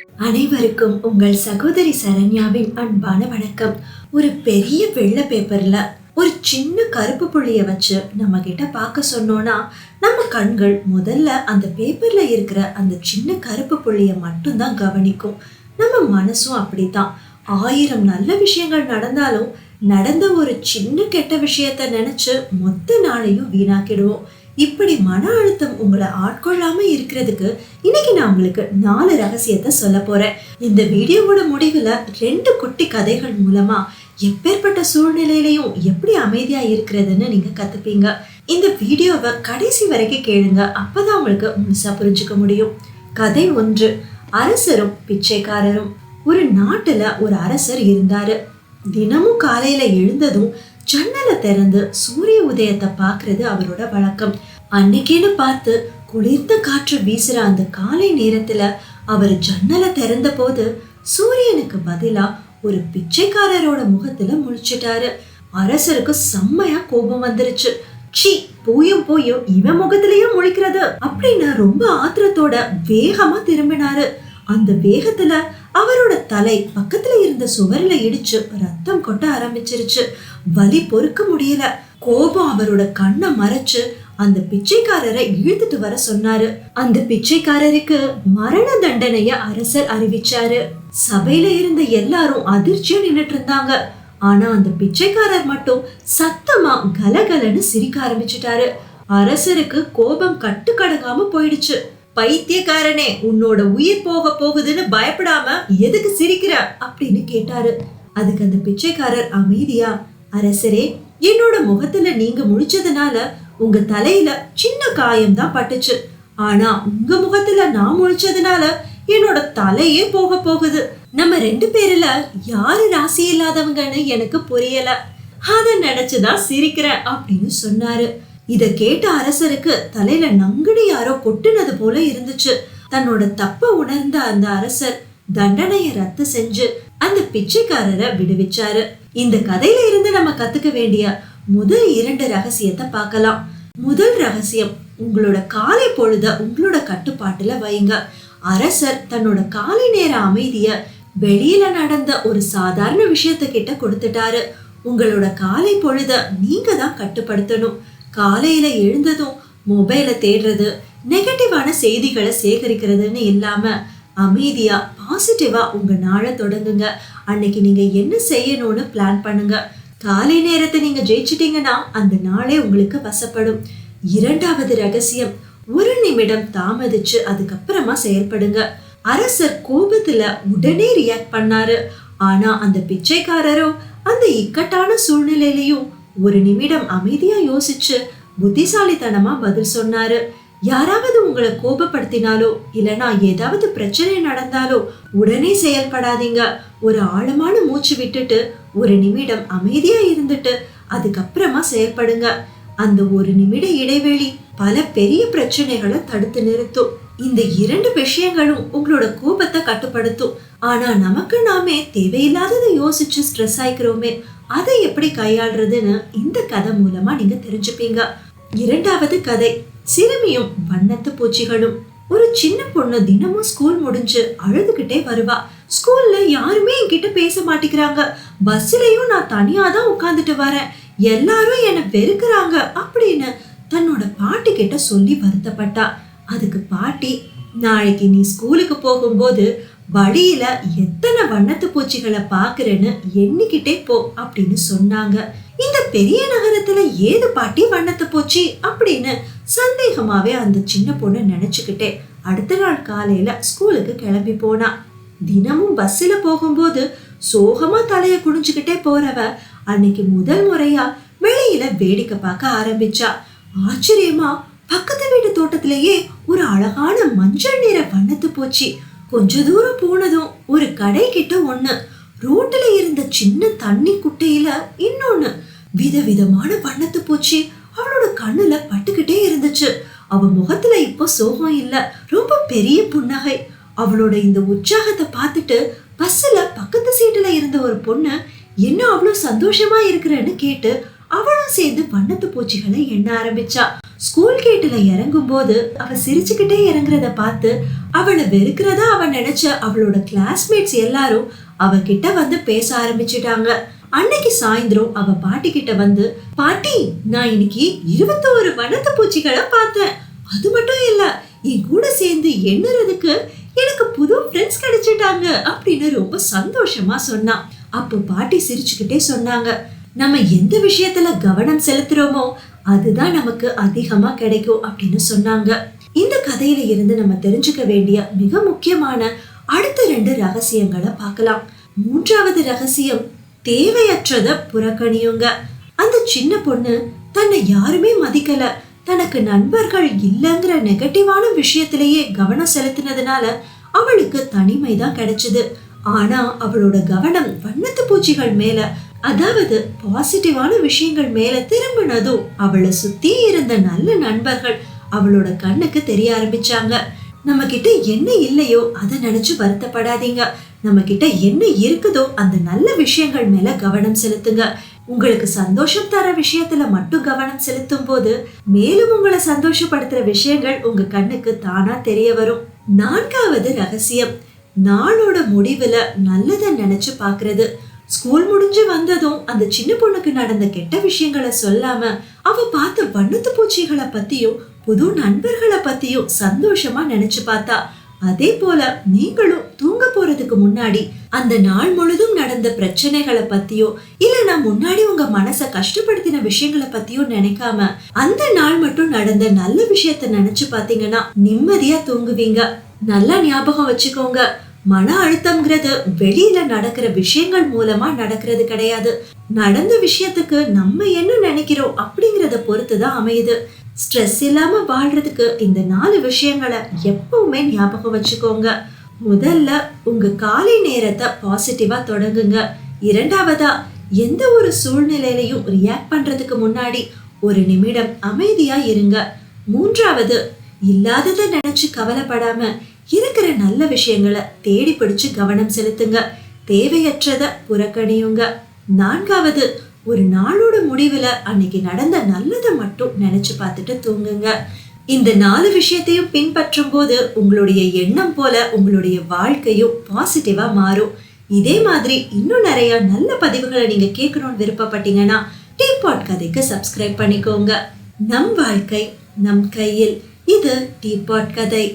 அனைவருக்கும் உங்கள் சகோதரி சரண்யாவின் அன்பான வணக்கம். ஒரு பெரிய வெள்ளை பேப்பர்ல ஒரு சின்ன கருப்பு புள்ளிய வச்சு நம்ம கிட்ட பார்க்க சொன்னோம்னா, நம்ம கண்கள் முதல்ல அந்த பேப்பர்ல இருக்கிற அந்த சின்ன கருப்பு புள்ளிய மட்டும்தான் கவனிக்கும். நம்ம மனசும் அப்படித்தான். 1000 நல்ல விஷயங்கள் நடந்தாலும் நடந்த ஒரு சின்ன கெட்ட விஷயத்த நினைச்சு மொத்த நாளையும் வீணாக்கிடுவோம். இப்படி மன அழுத்தம் உங்களை ஆட்கொள்ளாம இருக்கிறதுக்கு இன்னைக்கு நான் உங்களுக்கு 4 ரகசியத்தை சொல்ல போறேன். இந்த வீடியோவோட முடிவுல 2 குட்டி கதைகள் மூலமா எப்பேற்பட்ட சூழ்நிலையிலையும் எப்படி அமைதியா இருக்கிறதுன்னு நீங்க கத்துப்பீங்க. இந்த வீடியோவை கடைசி வரைக்கும் கேளுங்க, அப்பதான் உங்களுக்கு முழுசா புரிஞ்சுக்க முடியும். கதை 1. அரசரும் பிச்சைக்காரரும். ஒரு நாட்டுல ஒரு அரசர் இருந்தாரு. தினமும் காலையில எழுந்ததும் ஜன்னலை திறந்து சூரிய உதயத்தை பாக்குறது அவரோட வழக்கம். அன்னைக்குன்னு பார்த்து குளிர்ந்த காற்று வீசுற அந்த காலை நேரத்துல அவர் ஜன்னலை திறந்த போது சூரியனுக்கு பதிலா ஒரு பிச்சைக்காரரோட முகத்துல முழிச்சிட்டாரு. அரசருக்கு செம்மையா கோபம் வந்துருச்சு. சி, போயும் இவன் முகத்திலயும் முழிக்கிறது அப்படின்னு ரொம்ப ஆத்திரத்தோட வேகமா திரும்பினாரு. அந்த வேகத்துல அவரோட தலை பக்கத்துல இருந்த சுவரில இடிச்சு ரத்தம் கொட்ட ஆரம்பிச்சிருச்சு. வலி பொறுக்க முடியல. கோபம் அவரோட கண்ணை மறைச்சு அந்த பிச்சைக்காரரை இழுத்துட்டு வர சொன்னாரு. அந்த பிச்சைக்காரருக்கு மரண தண்டனைய அரசர் அறிவிச்சாரு. சபையில இருந்த எல்லாரும் அதிர்ச்சியா நின்னுட்டு இருந்தாங்க. ஆனா அந்த பிச்சைக்காரர் மட்டும் சத்தமா கலகலன்னு சிரிக்க ஆரம்பிச்சுட்டாரு. அரசருக்கு கோபம் கட்டுக்கடங்காம போயிடுச்சு. பைத்தியக்காரனே, உன்னோட உயிர் போக போகுதுன்னு பயப்படாம எதுக்கு சிரிக்கிற அப்படின்னு கேட்டாரு. அதுக்கு அந்த பிச்சைக்காரர் அமைதியா, அரசரே, என்னோட முகத்துல நீங்க முழிச்சதுனால உங்க தலையில சின்ன காயம் தான் பட்டுச்சு. ஆனா உங்க முகத்துல நான் முழிச்சதுனால என்னோட தலையே போக போகுது. நம்ம 2 பேர்ல யாரு ராசி இல்லாதவங்கன்னு எனக்கு புரியல. அத நினைச்சுதான் சிரிக்கிறேன் அப்படின்னு சொன்னாரு. இத கேட்ட அரசருக்கு தலையில நங்குடி யாரோ கொட்டுனது போல இருந்துச்சு. தன்னோட தப்ப உணர்ந்த அந்த அரசர் தண்டனைய ரத்து செஞ்சு அந்த பிச்சைக்காரரை விடுவிச்சாரு. இந்த கதையில இருந்து நம்ம கத்துக்க வேண்டிய முதல் 2 ரகசியத்தை பார்க்கலாம். முதல் ரகசியம், உங்களோட காலை பொழுத உங்களோட கட்டுப்பாட்டுல வைங்க. அரசர் தன்னோட காலை நேர அமைதிய வெளியில நடந்த ஒரு சாதாரண விஷயத்த கிட்ட கொடுத்துட்டாரு. உங்களோட காலை பொழுத நீங்க தான் கட்டுப்படுத்தணும். காலையில எழுந்ததும் மொபைல தேடுறது, நெகட்டிவான செய்திகளை சேகரிக்கிறதுன்னு இல்லாம அமைதியா பாசிட்டிவா உங்க நாளை தொடங்குங்க. அன்னைக்கு நீங்க என்ன செய்யணும்னு பிளான் பண்ணுங்க. காலை நேரத்தை நீங்க ஜெயிச்சிட்டீங்கன்னா அந்த நாளே உங்களுக்கு வசப்படும். 2வது ரகசியம், 1 நிமிடம் தாமதிச்சு அதுக்கப்புறமா செயல்படுங்க. அரசர் கோபத்துல உடனே ரியாக்ட் பண்ணாரு. ஆனா அந்த பிச்சைக்காரரோ அந்த இக்கட்டான சூழ்நிலையிலையும் 1 நிமிடம் அமைதியா யோசிச்சு புத்திசாலித்தனமா பதில் சொன்னாரு. யாராவது உங்களை கோபப்படுத்தினாலோ இல்லனா ஏதாவது பிரச்சனை நடந்தாலோ உடனே செயல்படாதீங்க. ஒரு ஆழமான மூச்சு விட்டுட்டு 1 நிமிடம் அமைதியா இருந்துட்டு அதுக்கப்புறமா செயல்படுங்க. அந்த 1 நிமிட இடைவெளி பல பெரிய பிரச்சனைகளை தடுத்து நிறுத்தும். இந்த 2 விஷயங்களும் உங்களோட கோபத்தை கட்டுப்படுத்தும். ஆனா நமக்கு நாமே தேவையில்லாததை யோசிச்சு ஸ்ட்ரெஸ் ஆயிக்கிறோமே, அதை எப்படி கையாள்றதுன்னு இந்த கதை மூலமா நீங்க தெரிஞ்சுப்பீங்க. 2வது கதை, சிறுமியும் வண்ணத்து பூச்சிகளும். ஒரு சின்ன பொண்ணு தினமும் ஸ்கூல் முடிஞ்சு அழுதுகிட்டே வருவா. ஸ்கூல்ல யாருமே என்கிட்ட பேச மாட்டேங்கிறாங்க. பஸ்லயும் நான் தனியா தான் உட்கார்ந்துட்டு வரேன். எல்லாரும் என்ன வெறுக்கிறாங்க அப்படின்னு தன்னோட பாட்டி கிட்ட சொல்லி வருத்தப்பட்டா. அதுக்கு பாட்டி, நாளைக்கு நீ ஸ்கூலுக்கு போகும்போது வழியில எத்தனை வண்ணத்து பூச்சிகளை பாக்குறேன்னு எண்ணிக்கிட்டே போ அப்படின்னு சொன்னாங்க. இந்த பெரிய நகரத்துல ஏது பாட்டி வண்ணத்து பூச்சி அப்படின்னு சந்தேகமாவே அந்த சின்ன பொண்ணு நினைச்சுக்கிட்டே அடுத்த நாள் காலையில ஸ்கூலுக்கு கிளம்பி போனா. தினமும் பஸ்ல போகும்போது சோகமா தலைய குடிஞ்சுக்கிட்டே போறவ அன்னைக்கு முதல் முறையா வெளியில வேடிக்கை பார்க்க ஆரம்பிச்சா. ஆச்சரியமா பக்கத்து வீட்டு தோட்டத்திலேயே ஒரு அழகான மஞ்சள் நிற வண்ணத்து பூச்சி. கொஞ்ச தூரம் போனதும் ஒரு கடை கிட்ட ஒண்ணு, ரோட்டுல இருந்த சின்ன தண்ணி குட்டையில இன்னொன்னு. விதவிதமான வண்ணத்து பூச்சி அவளோட கண்ணுல பட்டுக்கிட்டே இருந்துச்சு. அவ முகத்துல இப்போ சோகம் இல்ல, ரொம்ப பெரிய புன்னகை. அவளோட இந்த உற்சாகத்தை பார்த்துட்டு பஸ்ல பக்கத்து சீட்டுல இருந்த ஒரு பொண்ணு, என்ன அவ்வளவு சந்தோஷமா இருக்கிறன்னு கேட்டு அவளும் சேர்ந்து வண்ணத்து பூச்சிகளை எண்ண ஆரம்பிச்சா. ஸ்கூல் கேட்டுல இறங்கும் போது அவ சிரிச்சுக்கிட்டே இறங்குறத பார்த்து அவளை வெறுக்கிறதா அவன் நினைச்ச அவளோட கிளாஸ்மேட்ஸ் எல்லாரும் அவகிட்ட வந்து பேச ஆரம்பிச்சிட்டாங்க. அன்னைக்கு சாயந்தரம் அவ பாட்டி கிட்ட வந்து, பாட்டி, நான் இன்னைக்கு 21 வண்ணத்து பூச்சிகளை பார்த்தேன். அது மட்டும் இல்ல, என் கூட சேர்ந்து எண்ணுறதுக்கு எனக்கு புது ஃப்ரெண்ட்ஸ் கிடைச்சிட்டாங்க அப்படின்னு ரொம்ப சந்தோஷமா சொன்னான். அப்போ பாட்டி சிரிச்சுக்கிட்டே சொன்னாங்க, நம்ம எந்த விஷயத்துல கவனம் செலுத்துறோமோ அதுதான் நமக்கு அதிகமா கிடைக்கும் அப்படின்னு சொன்னாங்க. இந்த கதையில இருந்து நம்ம தெரிஞ்சுக்க வேண்டிய மிக முக்கியமான அடுத்த 2 ரகசியங்களை பார்க்கலாம். 3வது ரகசியம், தேவையற்றத புறக்கணியுங்க. அந்த சின்ன பொண்ணு தன்னை யாருமே மதிக்கல, தனக்கு நண்பர்கள் இல்லைங்கிற நெகட்டிவான விஷயத்திலேயே கவனம் செலுத்தினதுனால அவளுக்கு தனிமைதான் கிடைச்சது. ஆனா அவளோட கவனம் வண்ணத்து பூச்சிகள் மேல, அதாவது பாசிட்டிவான விஷயங்கள் மேல திரும்பினதும் அவளை சுத்தி இருந்த நல்ல நண்பர்கள் அவளோட கண்ணுக்கு தெரிய ஆரம்பிச்சாங்க. நம்ம கிட்ட என்ன இல்லையோ அதை நினைச்சு வருத்தப்படாதீங்க. நம்ம கிட்ட என்ன இருக்குதோ அந்த நல்ல விஷயங்கள் மேல கவனம் செலுத்துங்க. உங்களுக்கு சந்தோஷம் தர விஷயத்துல மட்டும் கவனம் செலுத்தும் போது மேலும் உங்களை சந்தோஷப்படுத்துற விஷயங்கள் உங்க கண்ணுக்கு தானா தெரிய வரும். 4வது ரகசியம், நாளோட முடிவுல நல்லதை நினைச்சு பாக்குறது. ஸ்கூல் முடிஞ்சு வந்ததும் அந்த சின்ன பொண்ணுக்கு நடந்த கெட்ட விஷயங்களை சொல்லாம அவ பார்த்த வண்ணத்து பூச்சிகளை பத்தியும் புது நண்பர்களை பத்தியும் சந்தோஷமா நினைச்சு பார்த்தா. அதே போல நீங்களும் தூங்க போறதுக்கு முன்னாடி அந்த நாள் முழுதும் நடந்த பிரச்சனைகளை பத்தியோ இல்லனா முன்னாடி உங்க மனச கஷ்டப்படுத்தின விஷயங்களை பத்தியோ நினைக்காம அந்த நாள் மட்டும் நடந்த நல்ல விஷயத்த நினைச்சு பாத்தீங்கன்னா நிம்மதியா தூங்குவீங்க. நல்லா ஞாபகம் வச்சுக்கோங்க, மன அழுத்தம்ங்கிறது வெளியில நடக்கிற விஷயங்கள் மூலமா நடக்கிறது கிடையாது. நடந்த விஷயத்துக்கு நம்ம என்ன நினைக்கிறோம் அப்படிங்கறத பொறுத்துதான் அமையுது. ஸ்ட்ரெஸ் இல்லாம வாழ்றதுக்கு இந்த 4 விஷயங்களை எப்பவுமே ஞாபகம் வச்சுக்கோங்க. முதல்ல, உங்க காலை நேரத்தை பாசிட்டிவா தொடங்குங்க. 2வதா, எந்த ஒரு சூழ்நிலையிலையும் ரியாக்ட் பண்றதுக்கு முன்னாடி 1 நிமிடம் அமைதியா இருங்க. 3வது, இல்லாததை நினைச்சு கவலைப்படாம இருக்கிற நல்ல விஷயங்களை தேடி பிடிச்சு கவனம் செலுத்துங்க. தேவையற்றத புறக்கணியுங்க. 4வது, ஒரு நாளோட முடிவுல அன்னைக்கு நடந்த நல்லதை மட்டும் நினைச்சு பார்த்துட்டு தூங்குங்க. இந்த 4 விஷயத்தையும் பின்பற்றும் போது உங்களுடைய எண்ணம் போல உங்களுடைய வாழ்க்கையும் பாசிட்டிவா மாறும். இதே மாதிரி இன்னும் நிறைய நல்ல பதிவுகளை நீங்க கேட்கணும்னு விருப்பப்பட்டீங்கன்னா டீபாட் கதைக்கு சப்ஸ்கிரைப் பண்ணிக்கோங்க. நம் வாழ்க்கை நம் கையில். இது டீபாட் கதை.